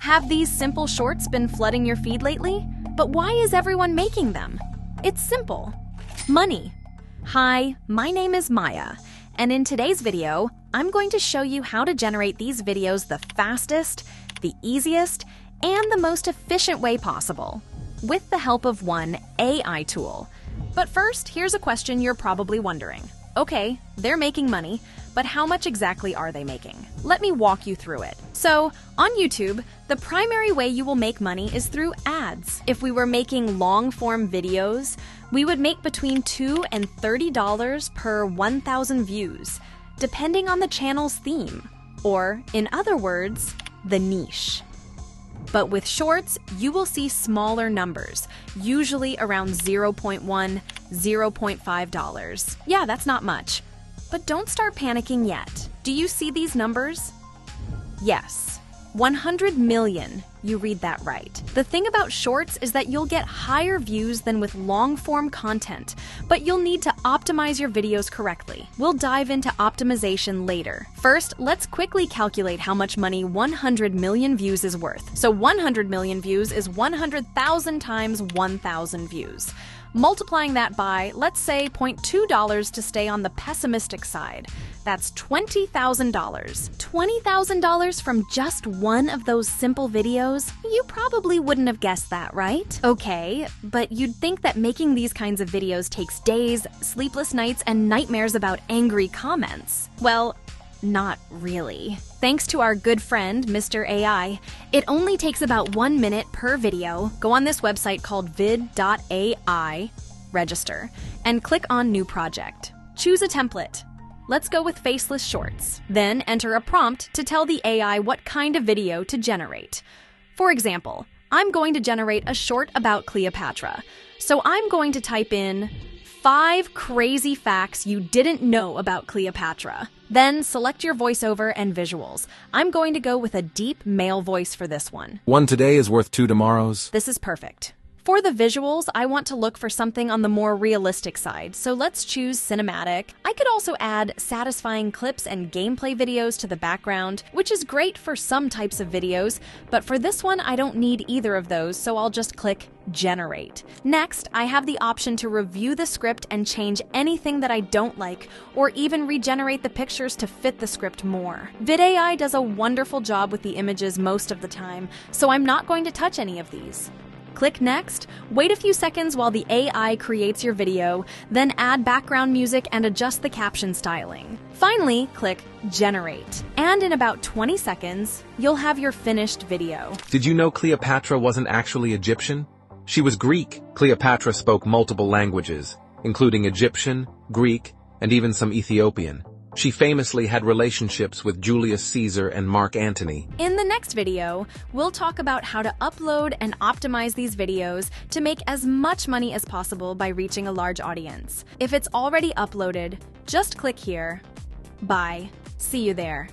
Have these simple shorts been flooding your feed lately? But why is everyone making them? It's simple. Money. Hi, my name is Maya, and in today's video, I'm going to show you how to generate these videos the fastest, the easiest, and the most efficient way possible, with the help of one AI tool. But first, here's a question you're probably wondering. Okay, they're making money, but how much exactly are they making? Let me walk you through it. So, on YouTube, the primary way you will make money is through ads. If we were making long-form videos, we would make between $2 and $30 per 1,000 views, depending on the channel's theme, or, in other words, the niche. But with shorts, you will see smaller numbers, usually around $0.1, $0.5. Yeah, that's not much. But don't start panicking yet. Do you see these numbers? Yes, 100 million. You read that right. The thing about shorts is that you'll get higher views than with long-form content, but you'll need to optimize your videos correctly. We'll dive into optimization later. First, let's quickly calculate how much money 100 million views is worth. So 100 million views is 100,000 times 1,000 views. Multiplying that by, let's say, $0.2 to stay on the pessimistic side. That's $20,000. $20,000 from just one of those simple videos? You probably wouldn't have guessed that, right? Okay, but you'd think that making these kinds of videos takes days, sleepless nights, and nightmares about angry comments. Well, not really. Thanks to our good friend, Mr. AI, it only takes about 1 minute per video. Go on this website called Vid.aii, register, and click on New Project. Choose a template. Let's go with faceless shorts. Then enter a prompt to tell the AI what kind of video to generate. For example, I'm going to generate a short about Cleopatra. So I'm going to type in 5 crazy facts you didn't know about Cleopatra. Then select your voiceover and visuals. I'm going to go with a deep male voice for this one. One today is worth 2 tomorrows. This is perfect. For the visuals, I want to look for something on the more realistic side, so let's choose cinematic. I could also add satisfying clips and gameplay videos to the background, which is great for some types of videos, but for this one, I don't need either of those, so I'll just click Generate. Next, I have the option to review the script and change anything that I don't like, or even regenerate the pictures to fit the script more. Vid.aii does a wonderful job with the images most of the time, so I'm not going to touch any of these. Click Next, wait a few seconds while the AI creates your video, then add background music and adjust the caption styling. Finally, click Generate. And in about 20 seconds, you'll have your finished video. Did you know Cleopatra wasn't actually Egyptian? She was Greek. Cleopatra spoke multiple languages, including Egyptian, Greek, and even some Ethiopian. She famously had relationships with Julius Caesar and Mark Antony. In the next video, we'll talk about how to upload and optimize these videos to make as much money as possible by reaching a large audience. If it's already uploaded, just click here. Bye. See you there.